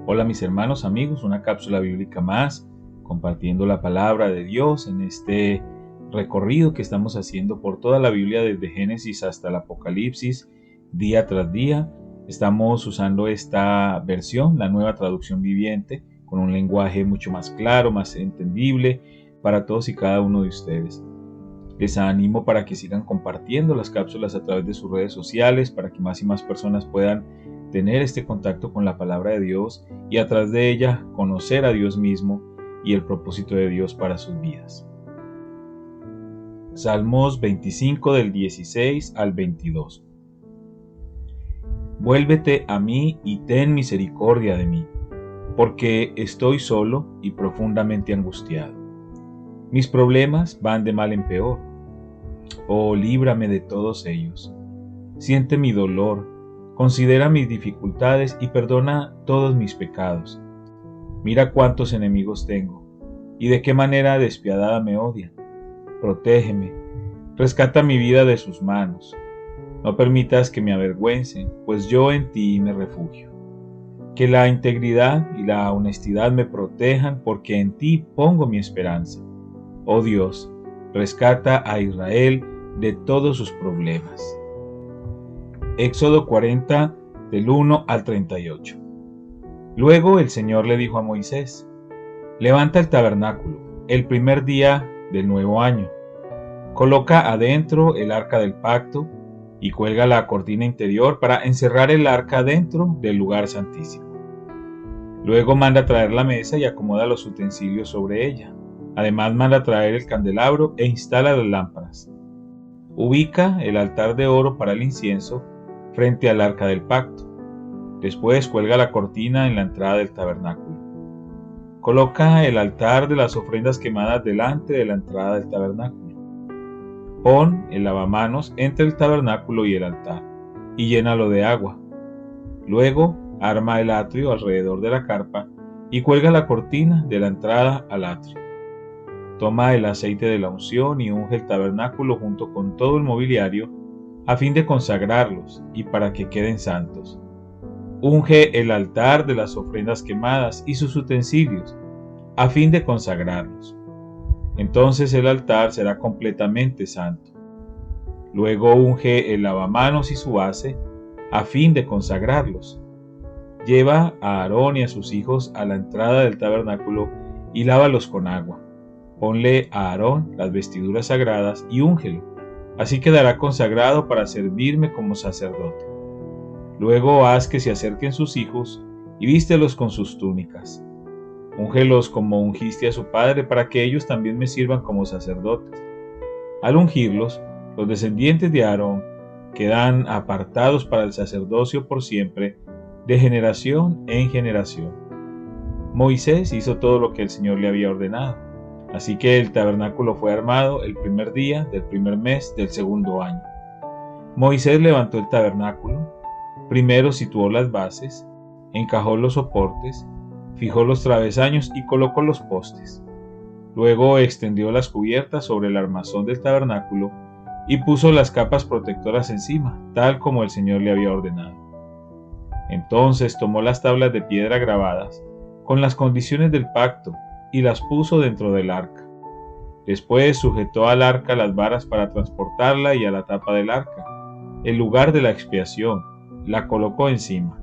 Hola mis hermanos, amigos, una cápsula bíblica más, compartiendo la palabra de Dios en este recorrido que estamos haciendo por toda la Biblia desde Génesis hasta el Apocalipsis, día tras día. Estamos usando esta versión, la nueva traducción viviente, con un lenguaje mucho más claro, más entendible para todos y cada uno de ustedes. Les animo para que sigan compartiendo las cápsulas a través de sus redes sociales, para que más y más personas puedan tener este contacto con la palabra de Dios y a través de ella conocer a Dios mismo y el propósito de Dios para sus vidas. Salmos 25 del 16 al 22. Vuélvete a mí y ten misericordia de mí, porque estoy solo y profundamente angustiado. Mis problemas van de mal en peor. Oh, líbrame de todos ellos. Siente mi dolor, considera mis dificultades y perdona todos mis pecados. Mira cuántos enemigos tengo y de qué manera despiadada me odian. Protégeme, rescata mi vida de sus manos. No permitas que me avergüencen, pues yo en ti me refugio. Que la integridad y la honestidad me protejan, porque en ti pongo mi esperanza. Oh Dios, rescata a Israel de todos sus problemas. Éxodo 40, del 1 al 38. Luego el Señor le dijo a Moisés: levanta el tabernáculo, el primer día del nuevo año. Coloca adentro el arca del pacto y cuelga la cortina interior para encerrar el arca dentro del lugar santísimo. Luego manda traer la mesa y acomoda los utensilios sobre ella. Además manda traer el candelabro e instala las lámparas. Ubica el altar de oro para el incienso frente al arca del pacto. Después cuelga la cortina en la entrada del tabernáculo. Coloca el altar de las ofrendas quemadas delante de la entrada del tabernáculo. Pon el lavamanos entre el tabernáculo y el altar y llénalo de agua. Luego arma el atrio alrededor de la carpa y cuelga la cortina de la entrada al atrio. Toma el aceite de la unción y unge el tabernáculo junto con todo el mobiliario a fin de consagrarlos y para que queden santos. Unge el altar de las ofrendas quemadas y sus utensilios a fin de consagrarlos. Entonces el altar será completamente santo. Luego unge el lavamanos y su base a fin de consagrarlos. Lleva a Aarón y a sus hijos a la entrada del tabernáculo y lávalos con agua. Ponle a Aarón las vestiduras sagradas y úngelo. Así quedará consagrado para servirme como sacerdote. Luego haz que se acerquen sus hijos y vístelos con sus túnicas. Úngelos como ungiste a su padre para que ellos también me sirvan como sacerdotes. Al ungirlos, los descendientes de Aarón quedan apartados para el sacerdocio por siempre, de generación en generación. Moisés hizo todo lo que el Señor le había ordenado. Así que el tabernáculo fue armado el primer día del primer mes del segundo año. Moisés levantó el tabernáculo, primero situó las bases, encajó los soportes, fijó los travesaños y colocó los postes. Luego extendió las cubiertas sobre el armazón del tabernáculo y puso las capas protectoras encima, tal como el Señor le había ordenado. Entonces tomó las tablas de piedra grabadas con las condiciones del pacto y las puso dentro del arca. Después sujetó al arca las varas para transportarla y a la tapa del arca, el lugar de la expiación, la colocó encima.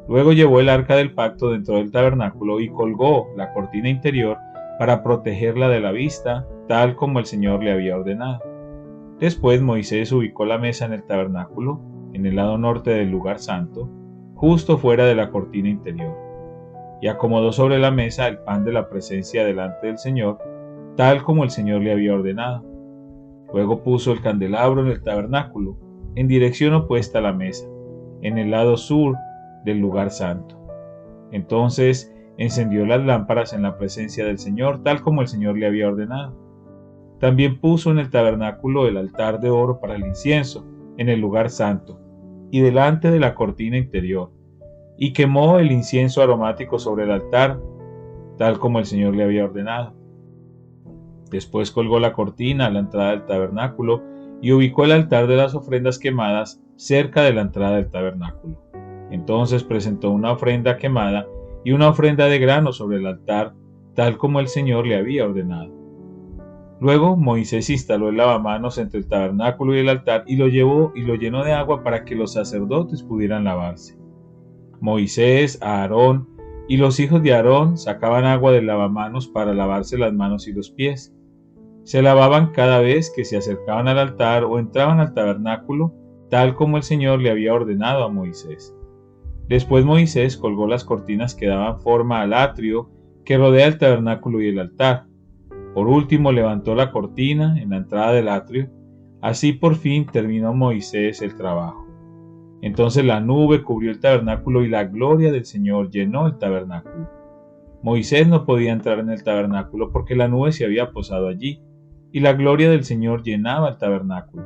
Luego llevó el arca del pacto dentro del tabernáculo y colgó la cortina interior para protegerla de la vista, tal como el Señor le había ordenado. Después Moisés ubicó la mesa en el tabernáculo, en el lado norte del lugar santo, justo fuera de la cortina interior, y acomodó sobre la mesa el pan de la presencia delante del Señor, tal como el Señor le había ordenado. Luego puso el candelabro en el tabernáculo, en dirección opuesta a la mesa, en el lado sur del lugar santo. Entonces encendió las lámparas en la presencia del Señor, tal como el Señor le había ordenado. También puso en el tabernáculo el altar de oro para el incienso, en el lugar santo, y delante de la cortina interior, y quemó el incienso aromático sobre el altar, tal como el Señor le había ordenado. Después colgó la cortina a la entrada del tabernáculo y ubicó el altar de las ofrendas quemadas cerca de la entrada del tabernáculo. Entonces presentó una ofrenda quemada y una ofrenda de grano sobre el altar, tal como el Señor le había ordenado. Luego Moisés instaló el lavamanos entre el tabernáculo y el altar y lo llevó y lo llenó de agua para que los sacerdotes pudieran lavarse. Moisés, Aarón y los hijos de Aarón sacaban agua del lavamanos para lavarse las manos y los pies. Se lavaban cada vez que se acercaban al altar o entraban al tabernáculo, tal como el Señor le había ordenado a Moisés. Después Moisés colgó las cortinas que daban forma al atrio que rodea el tabernáculo y el altar. Por último levantó la cortina en la entrada del atrio. Así por fin terminó Moisés el trabajo. Entonces la nube cubrió el tabernáculo y la gloria del Señor llenó el tabernáculo. Moisés no podía entrar en el tabernáculo porque la nube se había posado allí, y la gloria del Señor llenaba el tabernáculo.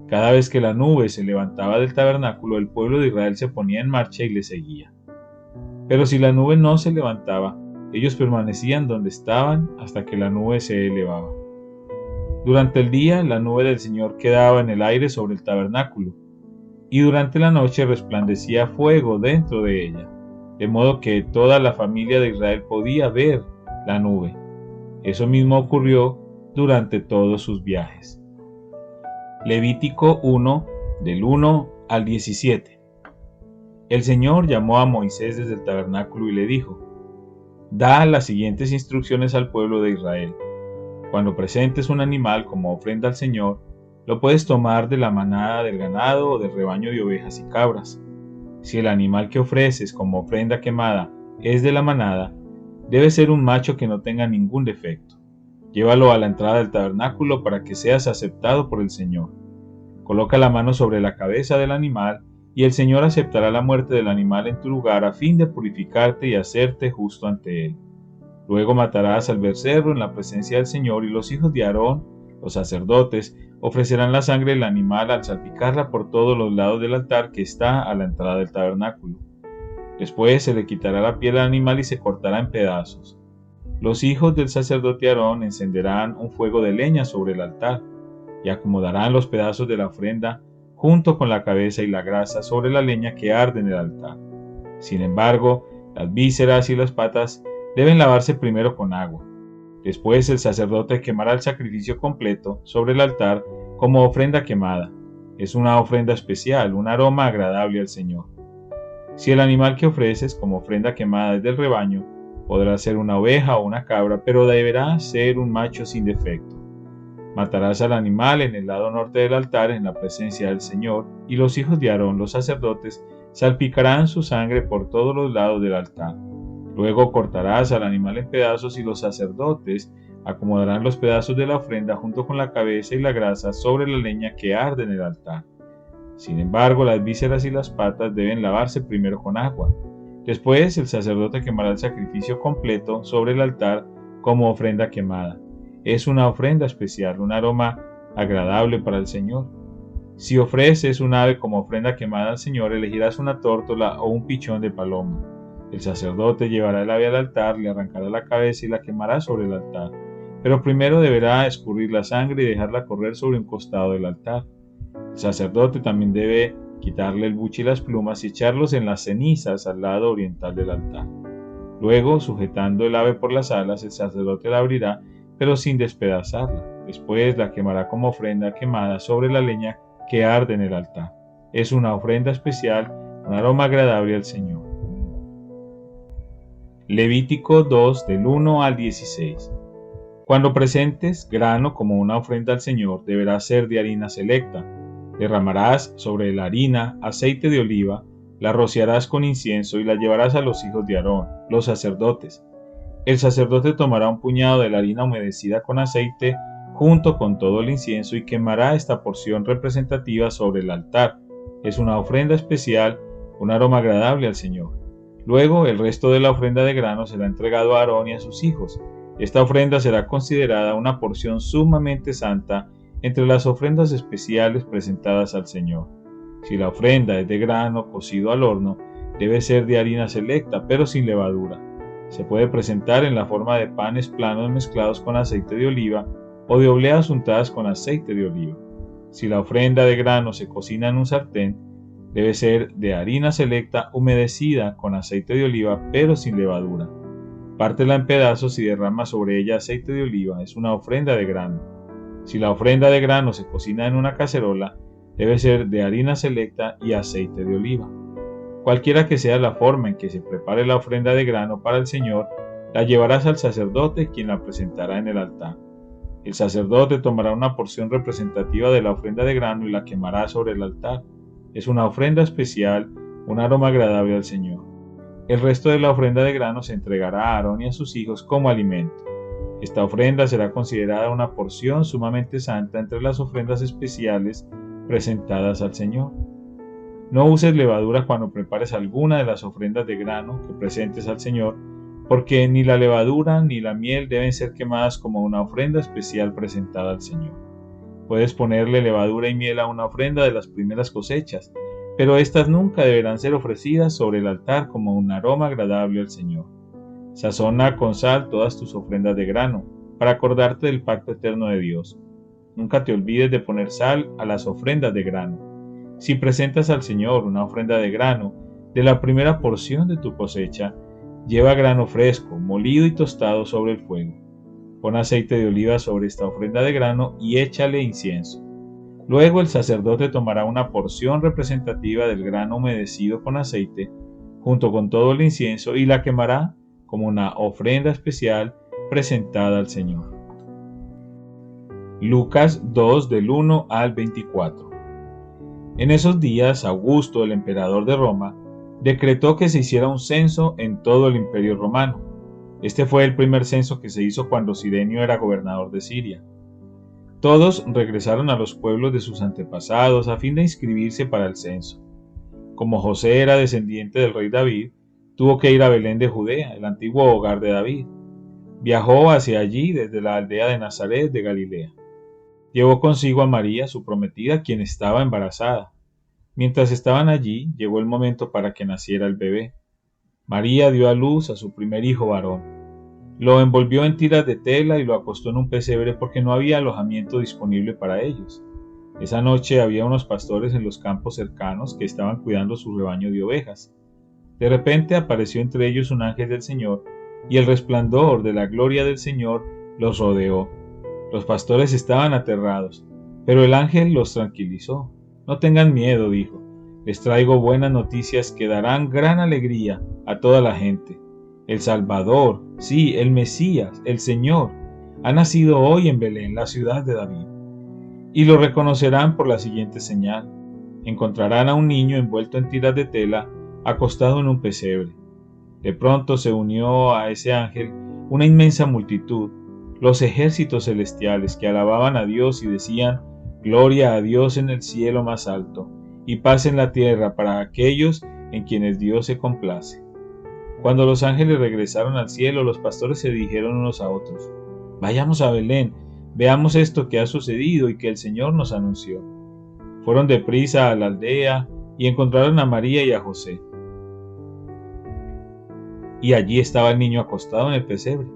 Cada vez que la nube se levantaba del tabernáculo, el pueblo de Israel se ponía en marcha y le seguía. Pero si la nube no se levantaba, ellos permanecían donde estaban hasta que la nube se elevaba. Durante el día, la nube del Señor quedaba en el aire sobre el tabernáculo, y durante la noche resplandecía fuego dentro de ella, de modo que toda la familia de Israel podía ver la nube. Eso mismo ocurrió durante todos sus viajes. Levítico 1, del 1 al 17. El Señor llamó a Moisés desde el tabernáculo y le dijo: Da las siguientes instrucciones al pueblo de Israel. Cuando presentes un animal como ofrenda al Señor, lo puedes tomar de la manada del ganado o del rebaño de ovejas y cabras. Si el animal que ofreces como ofrenda quemada es de la manada, debe ser un macho que no tenga ningún defecto. Llévalo a la entrada del tabernáculo para que seas aceptado por el Señor. Coloca la mano sobre la cabeza del animal y el Señor aceptará la muerte del animal en tu lugar a fin de purificarte y hacerte justo ante Él. Luego matarás al becerro en la presencia del Señor y los hijos de Aarón, los sacerdotes, ofrecerán la sangre del animal al salpicarla por todos los lados del altar que está a la entrada del tabernáculo. Después se le quitará la piel al animal y se cortará en pedazos. Los hijos del sacerdote Aarón encenderán un fuego de leña sobre el altar y acomodarán los pedazos de la ofrenda junto con la cabeza y la grasa sobre la leña que arde en el altar. Sin embargo, las vísceras y las patas deben lavarse primero con agua. Después el sacerdote quemará el sacrificio completo sobre el altar como ofrenda quemada. Es una ofrenda especial, un aroma agradable al Señor. Si el animal que ofreces como ofrenda quemada es del rebaño, podrá ser una oveja o una cabra, pero deberá ser un macho sin defecto. Matarás al animal en el lado norte del altar en la presencia del Señor, y los hijos de Aarón, los sacerdotes, salpicarán su sangre por todos los lados del altar. Luego cortarás al animal en pedazos y los sacerdotes acomodarán los pedazos de la ofrenda junto con la cabeza y la grasa sobre la leña que arde en el altar. Sin embargo, las vísceras y las patas deben lavarse primero con agua. Después el sacerdote quemará el sacrificio completo sobre el altar como ofrenda quemada. Es una ofrenda especial, un aroma agradable para el Señor. Si ofreces un ave como ofrenda quemada al Señor, elegirás una tórtola o un pichón de paloma. El sacerdote llevará el ave al altar, le arrancará la cabeza y la quemará sobre el altar. Pero primero deberá escurrir la sangre y dejarla correr sobre un costado del altar. El sacerdote también debe quitarle el buche y las plumas y echarlos en las cenizas al lado oriental del altar. Luego, sujetando el ave por las alas, el sacerdote la abrirá, pero sin despedazarla. Después la quemará como ofrenda quemada sobre la leña que arde en el altar. Es una ofrenda especial, un aroma agradable al Señor. Levítico 2 del 1 al 16. Cuando presentes grano como una ofrenda al Señor, deberá ser de harina selecta. Derramarás sobre la harina aceite de oliva, la rociarás con incienso y la llevarás a los hijos de Aarón, los sacerdotes. El sacerdote tomará un puñado de la harina humedecida con aceite junto con todo el incienso y quemará esta porción representativa sobre el altar. Es una ofrenda especial, un aroma agradable al Señor. Luego el resto de la ofrenda de grano será entregado a Aarón y a sus hijos. Esta ofrenda será considerada una porción sumamente santa entre las ofrendas especiales presentadas al Señor. Si la ofrenda es de grano cocido al horno, debe ser de harina selecta, pero sin levadura. Se puede presentar en la forma de panes planos mezclados con aceite de oliva o de obleas untadas con aceite de oliva. Si la ofrenda de grano se cocina en un sartén, Debe ser de harina selecta humedecida con aceite de oliva, pero sin levadura. Pártela en pedazos y derrama sobre ella aceite de oliva. Es una ofrenda de grano. Si la ofrenda de grano se cocina en una cacerola, debe ser de harina selecta y aceite de oliva. Cualquiera que sea la forma en que se prepare la ofrenda de grano para el Señor, la llevarás al sacerdote, quien la presentará en el altar. El sacerdote tomará una porción representativa de la ofrenda de grano y la quemará sobre el altar. Es una ofrenda especial, un aroma agradable al Señor. El resto de la ofrenda de grano se entregará a Aarón y a sus hijos como alimento. Esta ofrenda será considerada una porción sumamente santa entre las ofrendas especiales presentadas al Señor. No uses levadura cuando prepares alguna de las ofrendas de grano que presentes al Señor, porque ni la levadura ni la miel deben ser quemadas como una ofrenda especial presentada al Señor. Puedes ponerle levadura y miel a una ofrenda de las primeras cosechas, pero éstas nunca deberán ser ofrecidas sobre el altar como un aroma agradable al Señor. Sazona con sal todas tus ofrendas de grano, para acordarte del pacto eterno de Dios. Nunca te olvides de poner sal a las ofrendas de grano. Si presentas al Señor una ofrenda de grano de la primera porción de tu cosecha, lleva grano fresco, molido y tostado sobre el fuego. Pon aceite de oliva sobre esta ofrenda de grano y échale incienso. Luego el sacerdote tomará una porción representativa del grano humedecido con aceite, junto con todo el incienso, y la quemará como una ofrenda especial presentada al Señor. Lucas 2 del 1 al 24. En esos días, Augusto, el emperador de Roma, decretó que se hiciera un censo en todo el imperio romano. Este fue el primer censo que se hizo cuando Cirenio era gobernador de Siria. Todos regresaron a los pueblos de sus antepasados a fin de inscribirse para el censo. Como José era descendiente del rey David, tuvo que ir a Belén de Judea, el antiguo hogar de David. Viajó hacia allí desde la aldea de Nazaret de Galilea. Llevó consigo a María, su prometida, quien estaba embarazada. Mientras estaban allí, llegó el momento para que naciera el bebé. María dio a luz a su primer hijo varón. Lo envolvió en tiras de tela y lo acostó en un pesebre porque no había alojamiento disponible para ellos. Esa noche había unos pastores en los campos cercanos que estaban cuidando su rebaño de ovejas. De repente apareció entre ellos un ángel del Señor, y el resplandor de la gloria del Señor los rodeó. Los pastores estaban aterrados, pero el ángel los tranquilizó. No tengan miedo, dijo. Les traigo buenas noticias que darán gran alegría a toda la gente. El Salvador, sí, el Mesías, el Señor, ha nacido hoy en Belén, la ciudad de David. Y lo reconocerán por la siguiente señal. Encontrarán a un niño envuelto en tiras de tela, acostado en un pesebre. De pronto se unió a ese ángel una inmensa multitud, los ejércitos celestiales que alababan a Dios y decían: Gloria a Dios en el cielo más alto, y paz en la tierra para aquellos en quienes Dios se complace. Cuando los ángeles regresaron al cielo, los pastores se dijeron unos a otros: Vayamos a Belén, veamos esto que ha sucedido y que el Señor nos anunció. Fueron deprisa a la aldea y encontraron a María y a José. Y allí estaba el niño acostado en el pesebre.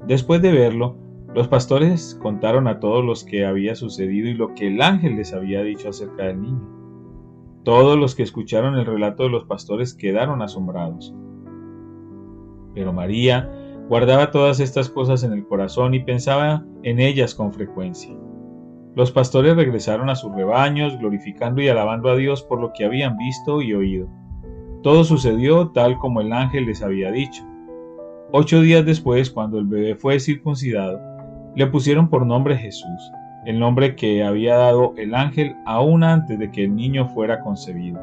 Después de verlo, los pastores contaron a todos los que había sucedido y lo que el ángel les había dicho acerca del niño. Todos los que escucharon el relato de los pastores quedaron asombrados. Pero María guardaba todas estas cosas en el corazón y pensaba en ellas con frecuencia. Los pastores regresaron a sus rebaños, glorificando y alabando a Dios por lo que habían visto y oído. Todo sucedió tal como el ángel les había dicho. 8 días después, cuando el bebé fue circuncidado, le pusieron por nombre Jesús, el nombre que había dado el ángel aún antes de que el niño fuera concebido.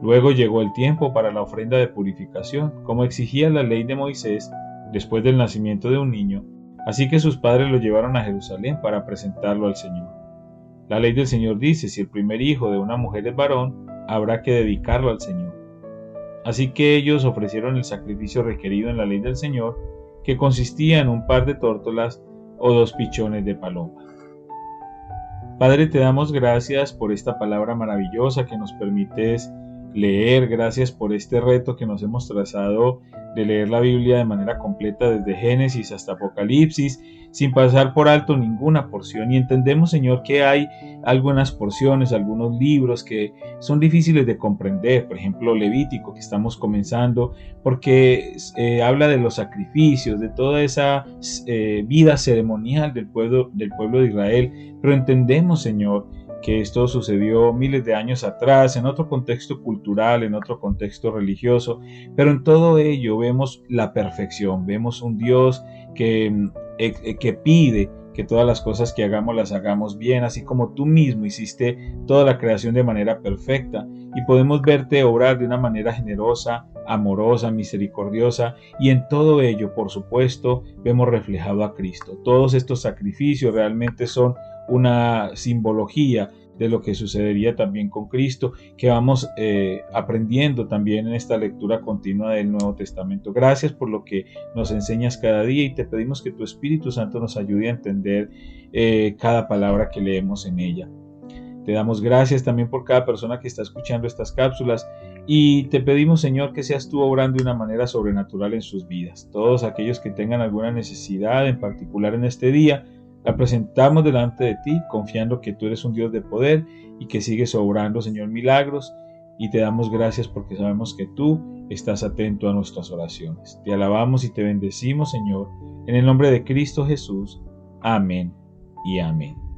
Luego llegó el tiempo para la ofrenda de purificación, como exigía la ley de Moisés después del nacimiento de un niño, así que sus padres lo llevaron a Jerusalén para presentarlo al Señor. La ley del Señor dice: si el primer hijo de una mujer es varón, habrá que dedicarlo al Señor. Así que ellos ofrecieron el sacrificio requerido en la ley del Señor, que consistía en un par de tórtolas o 2 pichones de paloma. Padre, te damos gracias por esta palabra maravillosa que nos permites leer. Gracias por este reto que nos hemos trazado de leer la Biblia de manera completa desde Génesis hasta Apocalipsis, sin pasar por alto ninguna porción. Y entendemos, Señor, que hay algunas porciones, algunos libros que son difíciles de comprender. Por ejemplo, Levítico, que estamos comenzando, porque habla de los sacrificios, de toda esa vida ceremonial del pueblo de Israel. Pero entendemos, Señor, que esto sucedió miles de años atrás, en otro contexto cultural, en otro contexto religioso, pero en todo ello vemos la perfección, vemos un Dios que pide que todas las cosas que hagamos las hagamos bien, así como tú mismo hiciste toda la creación de manera perfecta, y podemos verte obrar de una manera generosa, amorosa, misericordiosa, y en todo ello, por supuesto, vemos reflejado a Cristo. Todos estos sacrificios realmente son una simbología de lo que sucedería también con Cristo, que vamos aprendiendo también en esta lectura continua del Nuevo Testamento. Gracias por lo que nos enseñas cada día, y te pedimos que tu Espíritu Santo nos ayude a entender cada palabra que leemos en ella. Te damos gracias también por cada persona que está escuchando estas cápsulas, y te pedimos, Señor, que seas tú obrando de una manera sobrenatural en sus vidas. Todos aquellos que tengan alguna necesidad en particular en este día, la presentamos delante de ti, confiando que tú eres un Dios de poder y que sigues obrando, Señor, milagros, y te damos gracias porque sabemos que tú estás atento a nuestras oraciones. Te alabamos y te bendecimos, Señor, en el nombre de Cristo Jesús. Amén y amén.